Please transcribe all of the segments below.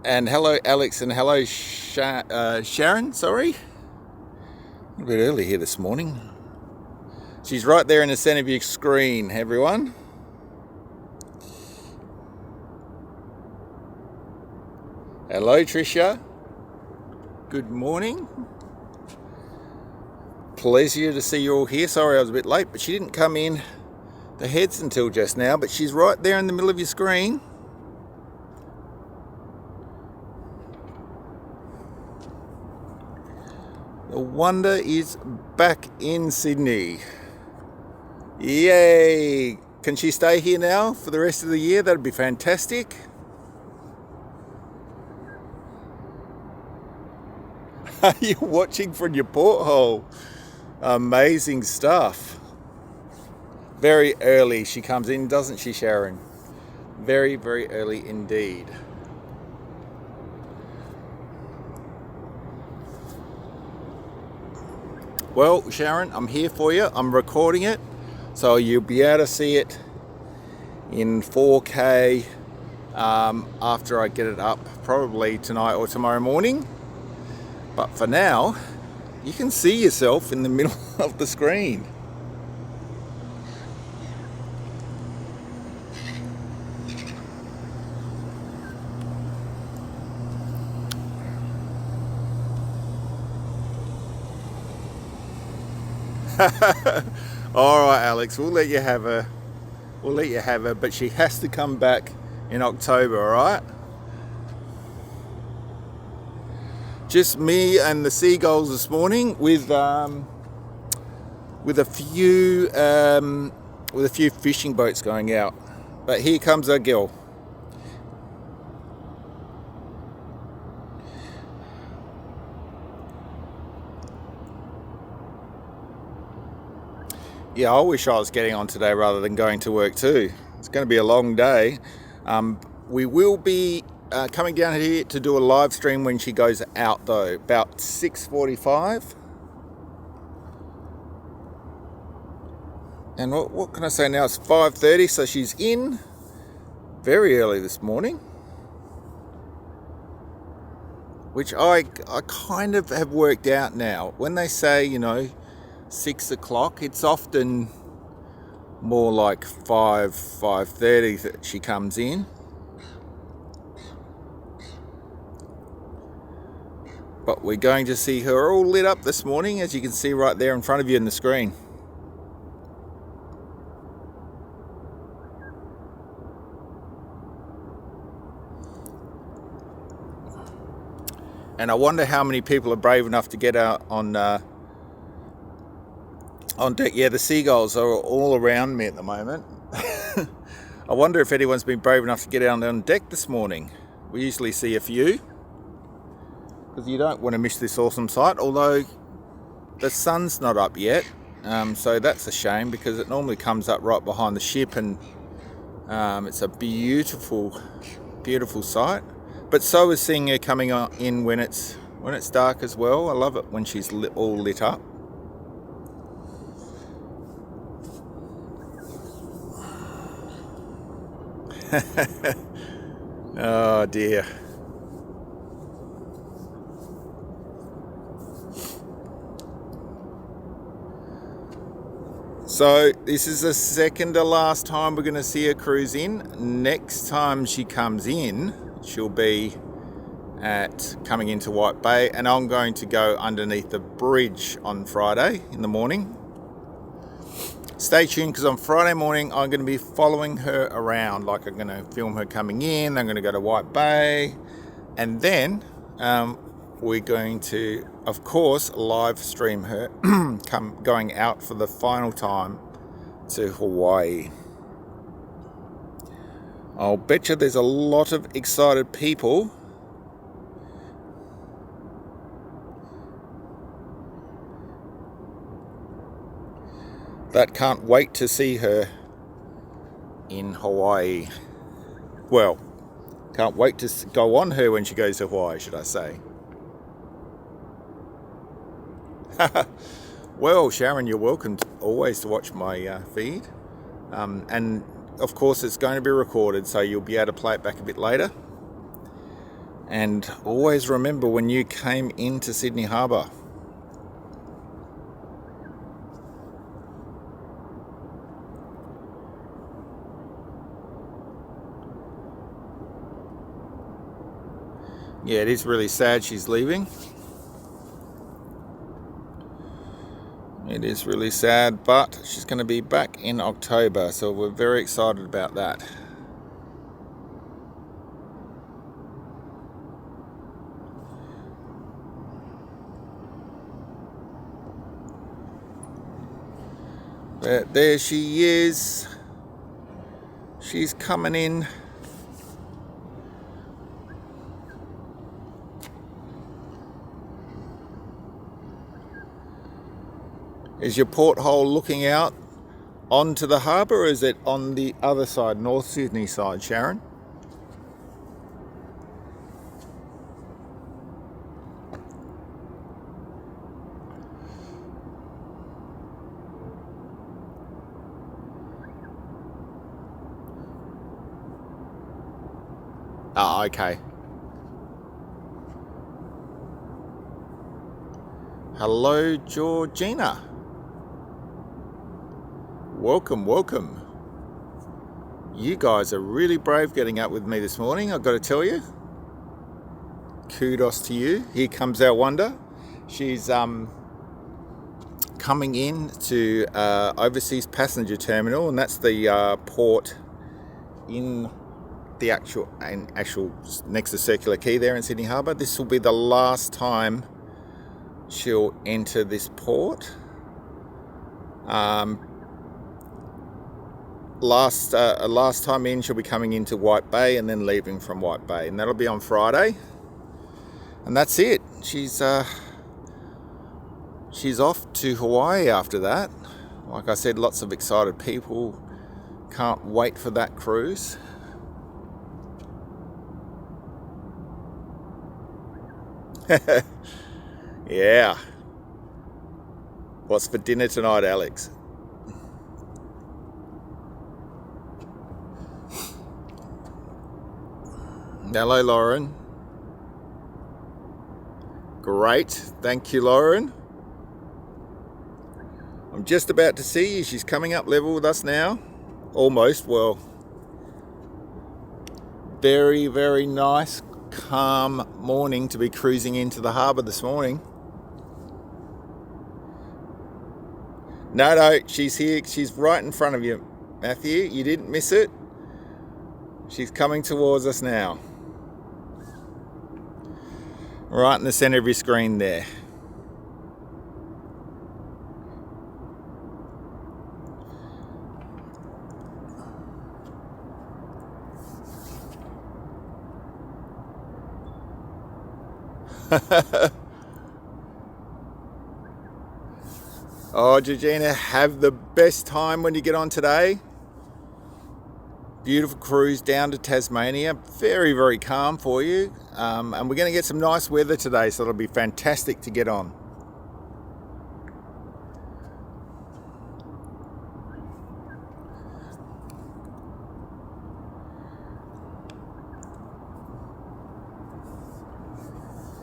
And hello, Alex, and hello, Sharon. Sorry, a bit early here this morning. She's right there in the center of your screen, everyone. Hello, Tricia. Good morning. Pleasure to see you all here. Sorry I was a bit late, but she didn't come in the heads until just now, but she's right there in the middle of your screen. The wonder is back in Sydney. Yay! Can she stay here now for the rest of the year? That'd be fantastic. Are you watching from your porthole? Amazing stuff. Very early she comes in, doesn't she, Sharon? Very, very early indeed. Well, Sharon, I'm here for you. I'm recording it, so you'll be able to see it in 4K after I get it up, probably tonight or tomorrow morning. But for now, you can see yourself in the middle of the screen. All right, Alex, we'll let you have her. We'll let you have her, but she has to come back in October, all right? Just me and the seagulls this morning with a few fishing boats going out. But here comes our girl. Yeah, I wish I was getting on today rather than going to work too. It's going to be a long day. We will be coming down here to do a live stream when she goes out though, about 6:45. And what can I say now? It's 5:30, so she's in very early this morning. Which I kind of have worked out now. When they say, 6 o'clock, it's often more like 5:30 that she comes in. But we're going to see her all lit up this morning, as you can see right there in front of you in the screen. And I wonder how many people are brave enough to get out on deck. Yeah, the seagulls are all around me at the moment. I wonder if anyone's been brave enough to get out on deck this morning. We usually see a few, because you don't want to miss this awesome sight, although the sun's not up yet, so that's a shame, because it normally comes up right behind the ship, and it's a beautiful, beautiful sight. But so is seeing her coming in when it's dark as well. I love it when she's all lit up. Oh dear. So this is the second to last time we're going to see her cruise in. Next time she comes in, she'll be coming into White Bay, and I'm going to go underneath the bridge on Friday in the morning. Stay tuned, because on Friday morning I'm going to be following her around. Like, I'm going to film her coming in, I'm going to go to White Bay, and then we're going to, of course, live stream her going out for the final time to Hawaii. I'll bet you there's a lot of excited people that can't wait to see her in Hawaii. Well, can't wait to go on her when she goes to Hawaii, should I say. Well, Sharon, you're welcome always to watch my feed. And of course, it's going to be recorded, so you'll be able to play it back a bit later. And always remember when you came into Sydney Harbour. Yeah, it is really sad she's leaving. It is really sad, but she's going to be back in October, so we're very excited about that. But there she is. She's coming in. Is your porthole looking out onto the harbour, or is it on the other side, North Sydney side, Sharon? Oh, okay. Hello, Georgina. Welcome, welcome. You guys are really brave getting up with me this morning, I've got to tell you. Kudos to you. Here comes our Wonder. She's coming in to Overseas Passenger Terminal, and that's the port in the actual next to Circular Quay there in Sydney Harbour. This will be the last time she'll enter this port. Last time in, she'll be coming into White Bay and then leaving from White Bay, and that'll be on Friday. And that's it. She's off to Hawaii after that. Like I said, lots of excited people. Can't wait for that cruise. Yeah. What's for dinner tonight, Alex? Hello, Lauren. Great. Thank you, Lauren. I'm just about to see you. She's coming up level with us now. Almost. Well, very, very nice, calm morning to be cruising into the harbour this morning. No, she's here. She's right in front of you, Matthew. You didn't miss it. She's coming towards us now. Right in the centre of your screen there. Oh, Georgina, have the best time when you get on today. Beautiful cruise down to Tasmania. Very, very calm for you. And we're going to get some nice weather today, so it'll be fantastic to get on.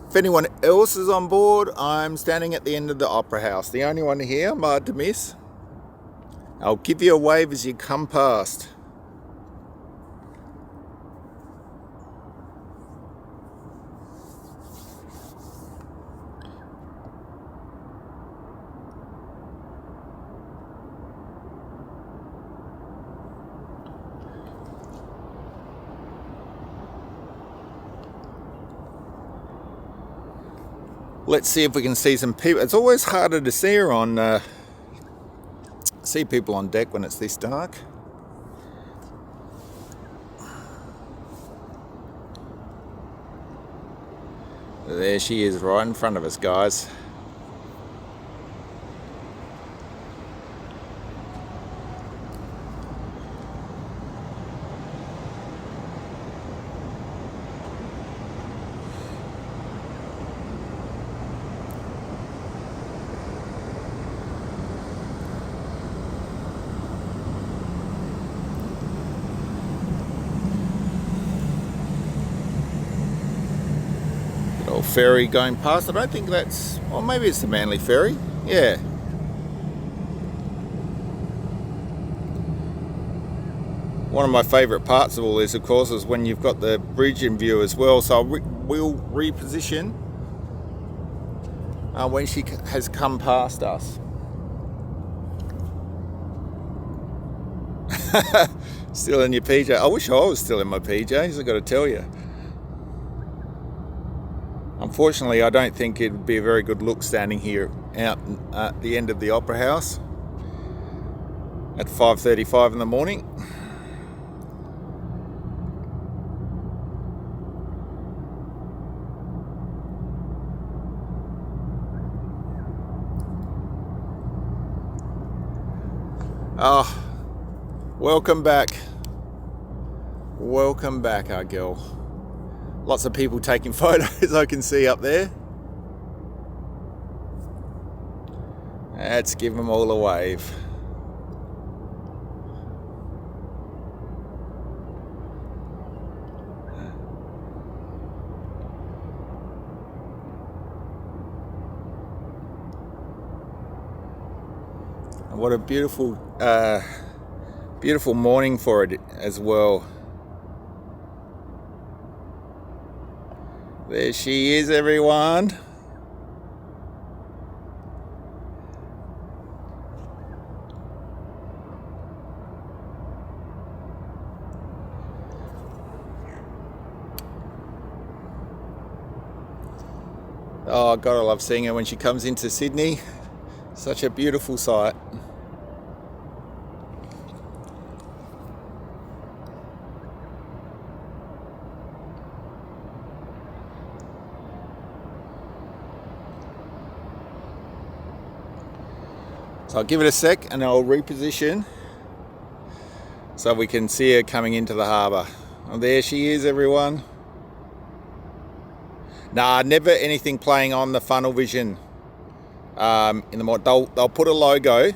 If anyone else is on board, I'm standing at the end of the Opera House. The only one here, I'm hard to miss. I'll give you a wave as you come past. Let's see if we can see some people. It's always harder to see her on, see people on deck when it's this dark. There she is, right in front of us, guys. ferry going past. I don't think that's, or maybe it's the Manly ferry. Yeah. One of my favourite parts of all this, of course, is when you've got the bridge in view as well. So we'll reposition when she has come past us. Still in your PJ. I wish I was still in my PJs, I've got to tell you. Unfortunately, I don't think it would be a very good look standing here out at the end of the Opera House at 5:35 in the morning. Oh, welcome back. Welcome back, our girl. Lots of people taking photos I can see up there. Let's give them all a wave. And what a beautiful, beautiful morning for it as well. There she is, everyone. Oh God, I love seeing her when she comes into Sydney. Such a beautiful sight. So I'll give it a sec and I'll reposition so we can see her coming into the harbour. Oh, there she is, everyone. Nah, never anything playing on the funnel vision in the morning. They'll put a logo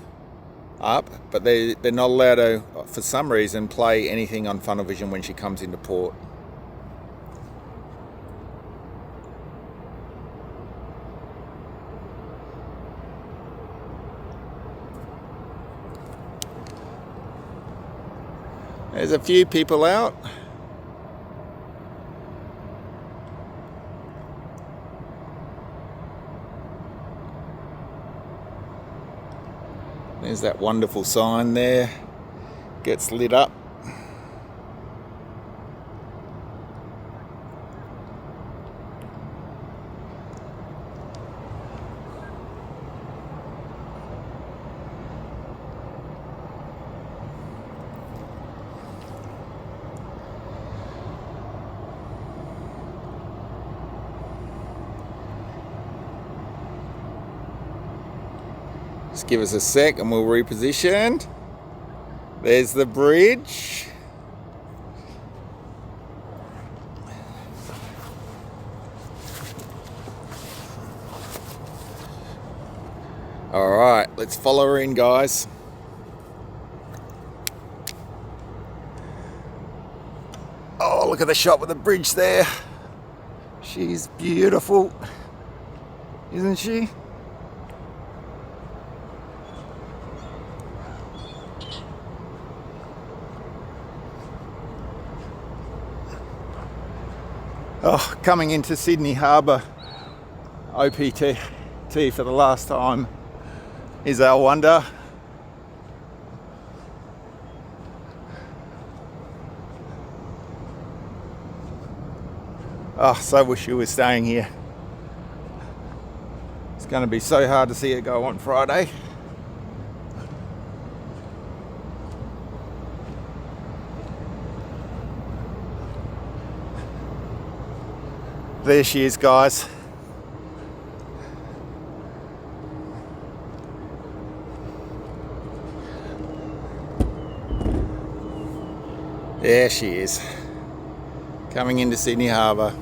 up, but they're not allowed to, for some reason, play anything on funnel vision when she comes into port. There's a few people out. There's that wonderful sign there. Gets lit up. Just give us a sec and we'll reposition. There's the bridge. All right, let's follow her in, guys. Oh, look at the shot with the bridge there. She's beautiful, isn't she? Oh, coming into Sydney Harbour OPT for the last time is our wonder. Oh, so wish you were staying here. It's going to be so hard to see it go on Friday. There she is, guys. There she is, coming into Sydney Harbour.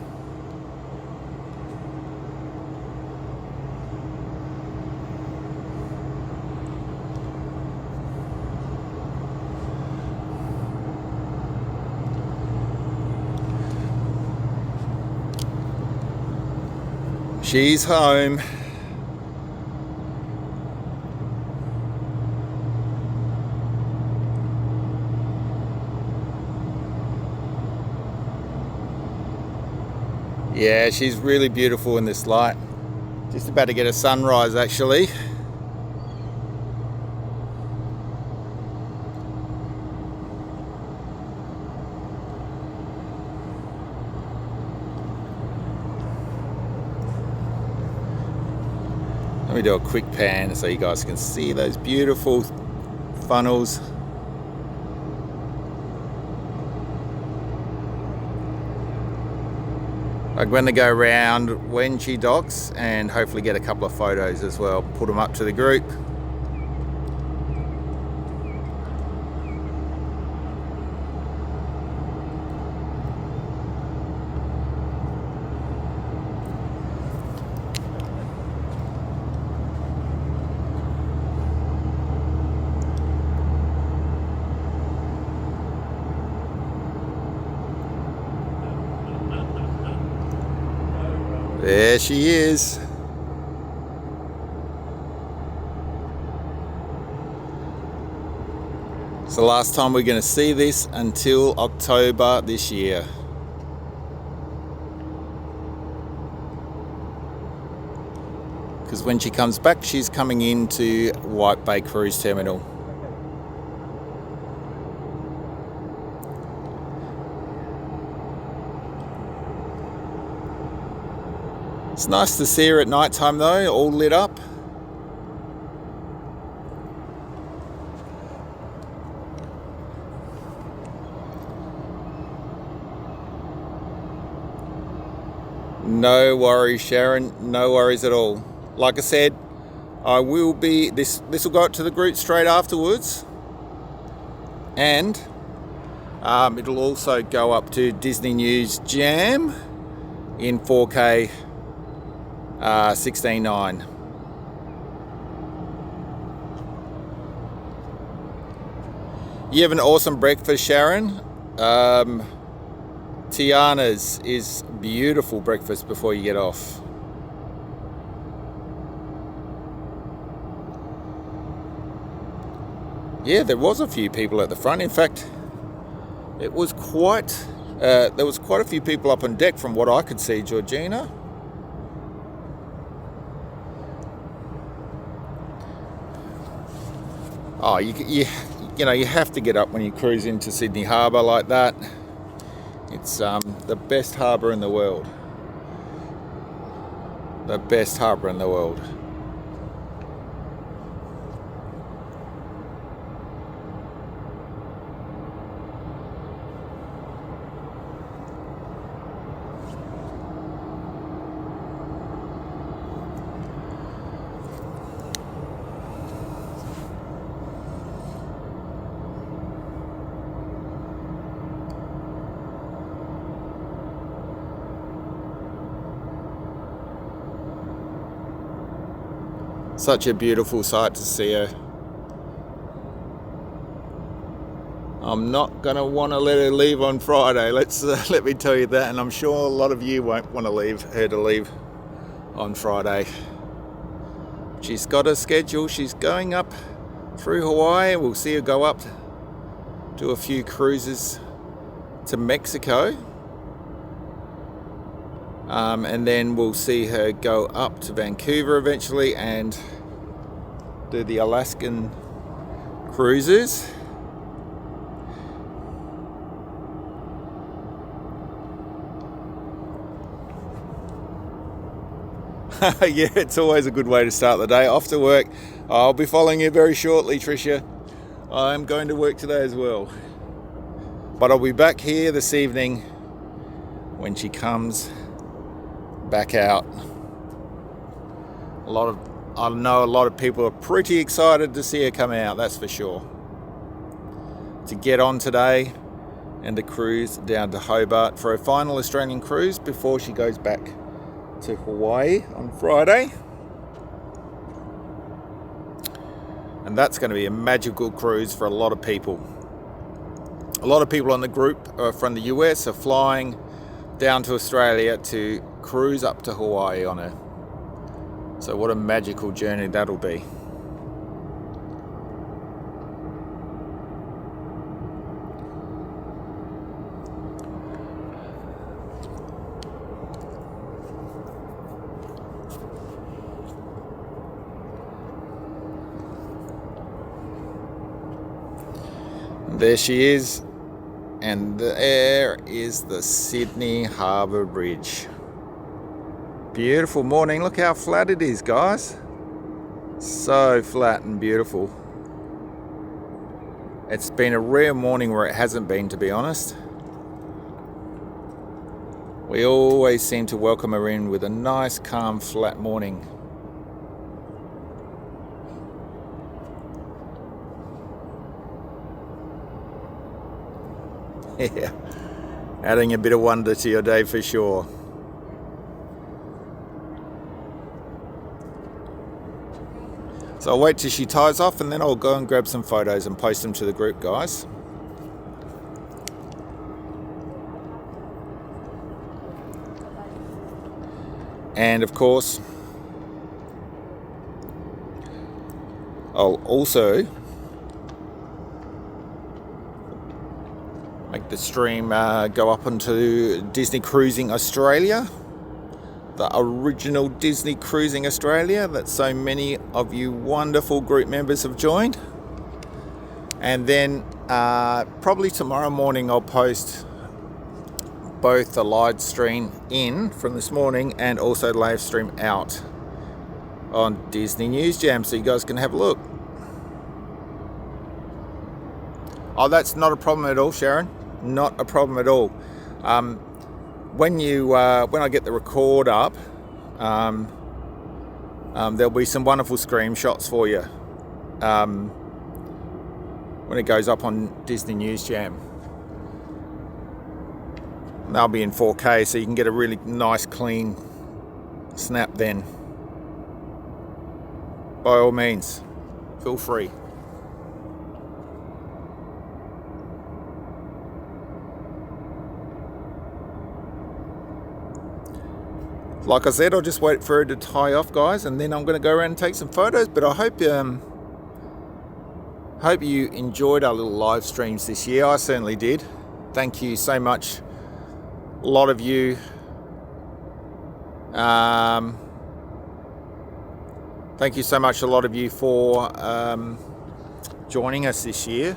She's home. Yeah, she's really beautiful in this light. Just about to get a sunrise actually. Let me do a quick pan so you guys can see those beautiful funnels. I'm going to go around when she docks and hopefully get a couple of photos as well. Put them up to the group. There she is. It's the last time we're going to see this until October this year. Because when she comes back, she's coming into White Bay Cruise Terminal. It's nice to see her at night time though, all lit up. No worries, Sharon, no worries at all. Like I said, I will be, this will go up to the group straight afterwards. And it'll also go up to Disney News Jam in 4K 16:9. You have an awesome breakfast, Sharon. Tiana's is beautiful breakfast before you get off. Yeah, there was a few people at the front. In fact, it was quite. There was quite a few people up on deck from what I could see, Georgina. Oh, you know, you have to get up when you cruise into Sydney Harbour like that. It's the best harbour in the world. The best harbour in the world. Such a beautiful sight to see her. I'm not going to want to let her leave on Friday. Let me tell you that, and I'm sure a lot of you won't want to leave on Friday. She's got a schedule. She's going up through Hawaii. We'll see her go up to a few cruises to Mexico. And then we'll see her go up to Vancouver eventually and do the Alaskan cruises. Yeah, it's always a good way to start the day. Off to work. I'll be following you very shortly, Tricia. I'm going to work today as well. But I'll be back here this evening when she comes back out. I know a lot of people are pretty excited to see her come out, that's for sure. To get on today and to cruise down to Hobart for her final Australian cruise before she goes back to Hawaii on Friday. And that's going to be a magical cruise for a lot of people. A lot of people on the group from the US are flying down to Australia to cruise up to Hawaii on her. So what a magical journey that'll be. There she is, and there is the Sydney Harbour Bridge. Beautiful morning. Look how flat it is, guys. So flat and beautiful. It's been a rare morning where it hasn't been, to be honest. We always seem to welcome her in with a nice, calm, flat morning. Yeah, adding a bit of wonder to your day for sure. So I'll wait till she ties off and then I'll go and grab some photos and post them to the group, guys. And of course, I'll also make the stream go up onto Disney Cruising Australia, the original Disney Cruising Australia that so many of you wonderful group members have joined. And then probably tomorrow morning I'll post both the live stream in from this morning and also the live stream out on Disney News Jam so you guys can have a look. Oh, that's not a problem at all, Sharon. Not a problem at all. When I get the record up, there'll be some wonderful screenshots for you when it goes up on Disney News Jam. They'll be in 4K, so you can get a really nice, clean snap then. By all means, feel free. Like I said, I'll just wait for her to tie off, guys, and then I'm going to go around and take some photos. But I hope you enjoyed our little live streams this year. I certainly did. Thank you so much. A lot of you. Thank you so much, a lot of you, for joining us this year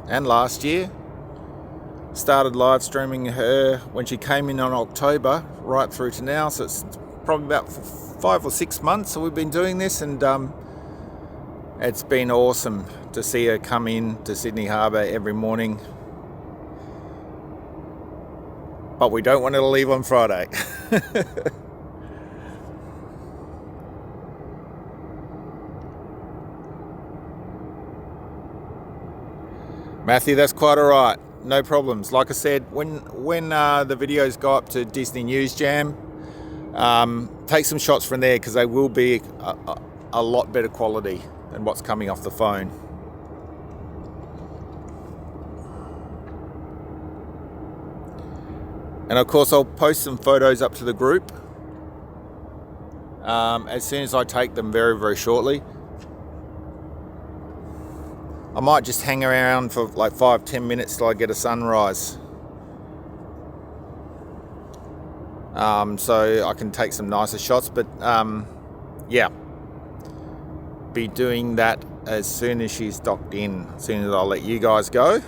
and last year. Started live streaming her when she came in on October right through to now, so it's probably about 5 or 6 months that we've been doing this, and it's been awesome to see her come in to Sydney Harbour every morning, but we don't want her to leave on Friday. Matthew, that's quite all right. No problems. Like I said, when the videos go up to Disney News Jam, take some shots from there because they will be a lot better quality than what's coming off the phone. And of course, I'll post some photos up to the group as soon as I take them, very, very shortly. I might just hang around for like 5-10 minutes till I get a sunrise. So I can take some nicer shots, but yeah. Be doing that as soon as she's docked in, as soon as I'll let you guys go.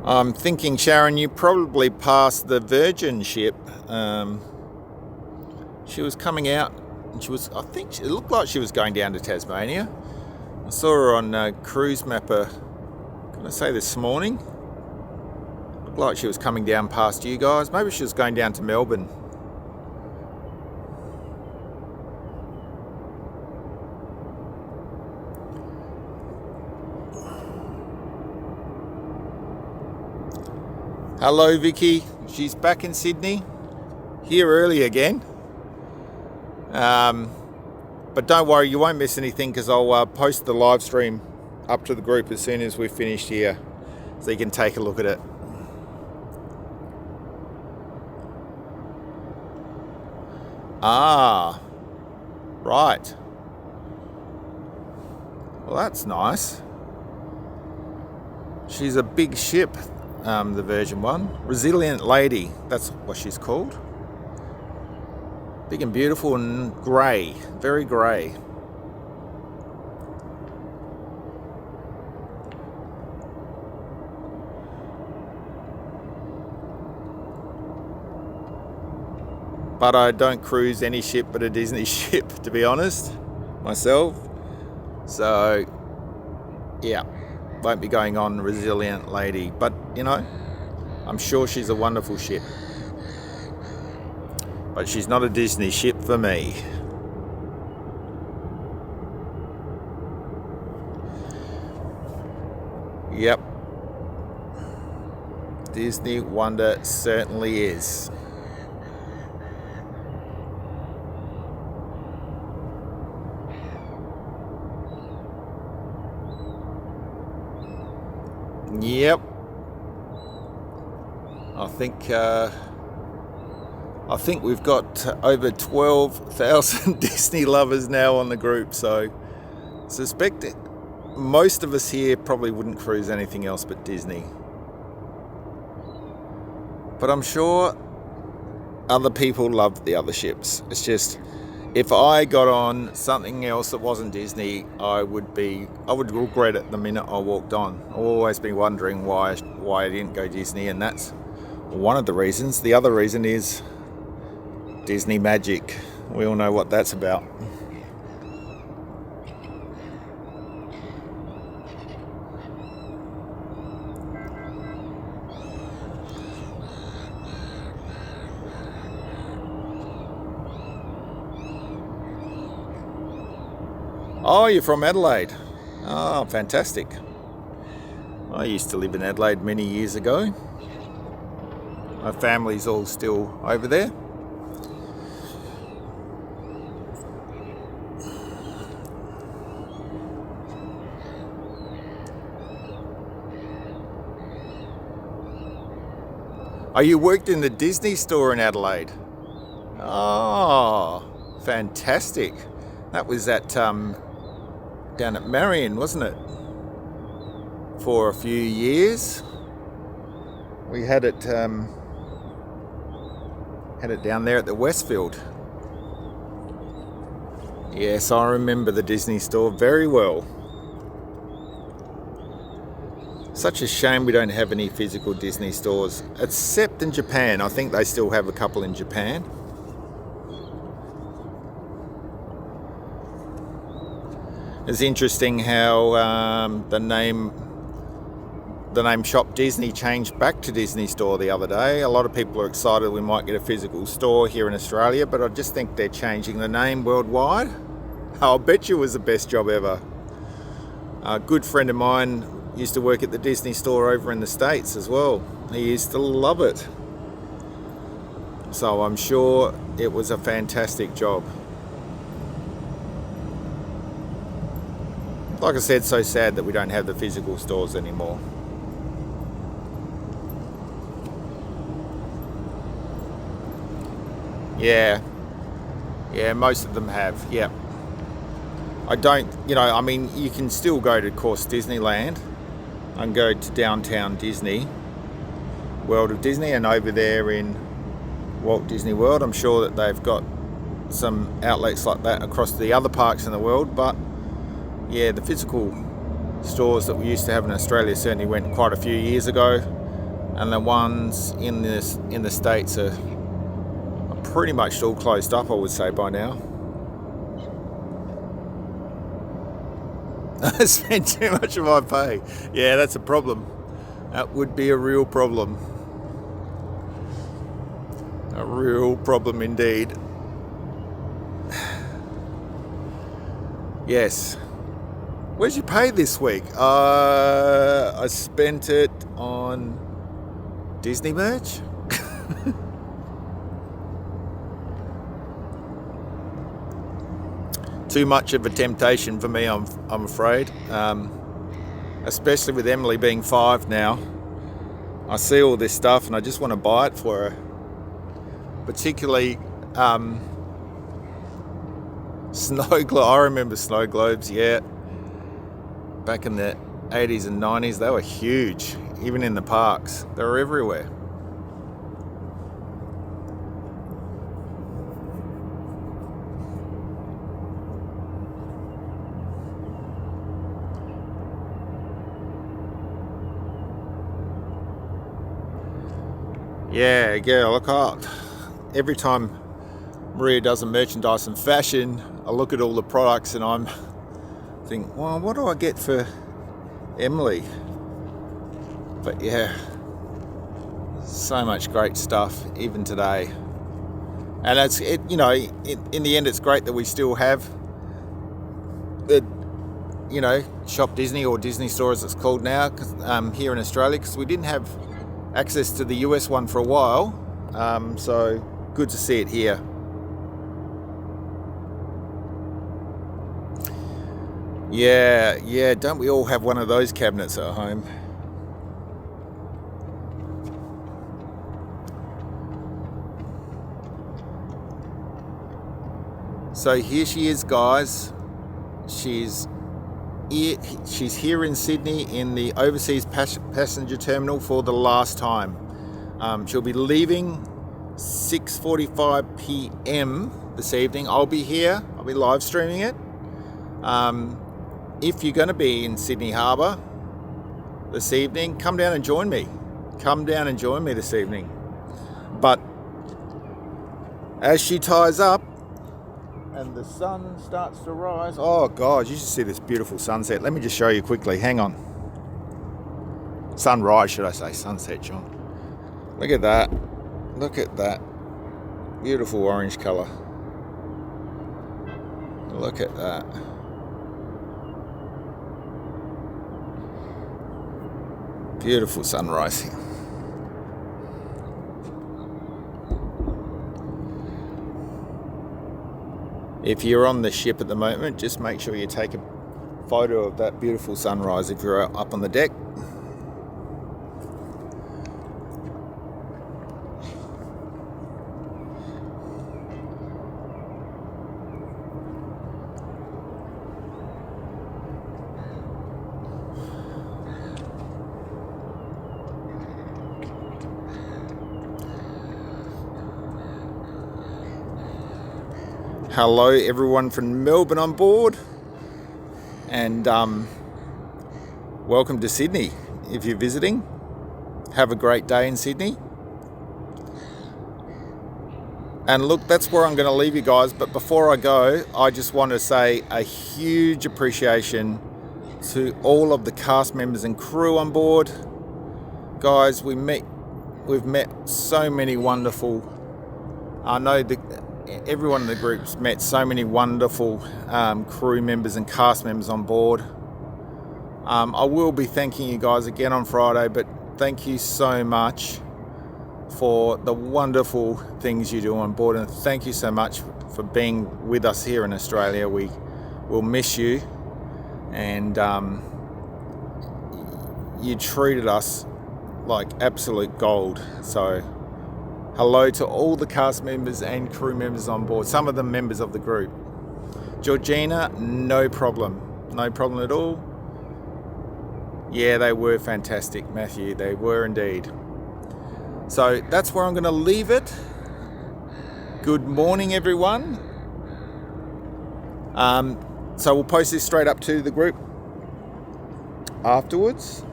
I'm thinking, Sharon, you probably passed the Virgin ship. She was coming out, and it looked like she was going down to Tasmania. I saw her on Cruise Mapper, can I say this morning? Looked like she was coming down past you guys. Maybe she was going down to Melbourne. Hello, Vicky. She's back in Sydney. Here early again. But don't worry, you won't miss anything because I'll post the live stream up to the group as soon as we've finished here, so you can take a look at it. Ah, right. Well, that's nice. She's a big ship, the version 1. Resilient Lady, that's what she's called. Big and beautiful and grey, very grey. But I don't cruise any ship but a Disney ship, to be honest, myself. So, yeah, won't be going on Resilient Lady. But, you know, I'm sure she's a wonderful ship. But she's not a Disney ship for me. Yep. Disney Wonder certainly is. Yep. I think we've got over 12,000 Disney lovers now on the group, so I suspect most of us here probably wouldn't cruise anything else but Disney. But I'm sure other people love the other ships. It's just, if I got on something else that wasn't Disney, I would regret it the minute I walked on. I've always been wondering why I didn't go Disney, and that's one of the reasons. The other reason is Disney magic. We all know what that's about. Oh, you're from Adelaide. Oh, fantastic. I used to live in Adelaide many years ago. My family's all still over there. Oh, you worked in the Disney store in Adelaide? Oh, fantastic. That was at down at Marion, wasn't it? For a few years. We had it down there at the Westfield. Yes, I remember the Disney store very well. Such a shame we don't have any physical Disney stores, except in Japan. I think they still have a couple in Japan. It's interesting how the name Shop Disney changed back to Disney Store the other day. A lot of people are excited we might get a physical store here in Australia, but I just think they're changing the name worldwide. I'll bet you it was the best job ever. A good friend of mine used to work at the Disney Store over in the States as well. He used to love it. So I'm sure it was a fantastic job. Like I said, so sad that we don't have the physical stores anymore. Yeah, most of them have, yeah. I don't, I mean, you can still go to, of course, Disneyland and go to downtown Disney, World of Disney, and over there in Walt Disney World, I'm sure that they've got some outlets like that across the other parks in the world, but yeah, the physical stores that we used to have in Australia certainly went quite a few years ago, and the ones in the States are pretty much all closed up, I would say, by now. I spend too much of my pay. Yeah, that's a problem. That would be a real problem. A real problem indeed. Yes. Where'd you pay this week? I spent it on Disney merch. too much of a temptation for me, I'm afraid. Especially with Emily being 5 now. I see all this stuff and I just want to buy it for her. Particularly snow globe. I remember snow globes, yeah. Back in the 80s and 90s, they were huge. Even in the parks, they were everywhere. Yeah, look out. Every time Maria does a merchandise and fashion, I look at all the products and I'm thinking, well, what do I get for Emily? But yeah, so much great stuff even today. And in the end, it's great that we still have the, Shop Disney, or Disney Store as it's called now, here in Australia, because we didn't have access to the US one for a while, so good to see it here. Yeah, don't we all have one of those cabinets at home? So here she is, guys. She's here in Sydney in the overseas passenger terminal for the last time. She'll be leaving 6:45 p.m. this evening. I'll be here. I'll be live streaming it. If you're going to be in Sydney Harbour this evening, come down and join me. Come down and join me this evening. But as she ties up and the sun starts to rise, oh God, you should see this beautiful sunset. Let me just show you quickly. Hang on. Sunrise, should I say? Sunset, John. Look at that. Look at that. Beautiful orange colour. Look at that. Beautiful sunrise here. If you're on the ship at the moment, just make sure you take a photo of that beautiful sunrise if you're up on the deck. Hello everyone from Melbourne on board, and welcome to Sydney. If you're visiting, have a great day in Sydney. And look, that's where I'm going to leave you guys, but before I go, I just want to say a huge appreciation to all of the cast members and crew on board. Guys, we've met so many wonderful, I know everyone in the group's met so many wonderful crew members and cast members on board. I will be thanking you guys again on Friday, but thank you so much for the wonderful things you do on board, and thank you so much for being with us here in Australia. We will miss you, and you treated us like absolute gold. So hello to all the cast members and crew members on board, some of them members of the group. Georgina, no problem at all. Yeah, they were fantastic, Matthew, they were indeed. So that's where I'm going to leave it. Good morning, everyone. So we'll post this straight up to the group afterwards.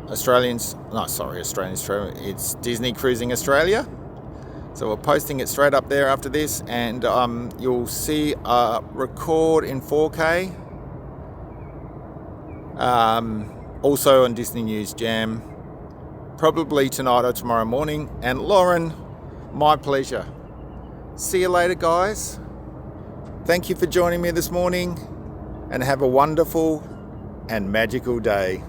Australians, it's Disney Cruising Australia. So we're posting it straight up there after this, and you'll see a record in 4K. Also on Disney News Jam, probably tonight or tomorrow morning. And Lauren, my pleasure. See you later, guys. Thank you for joining me this morning, and have a wonderful and magical day.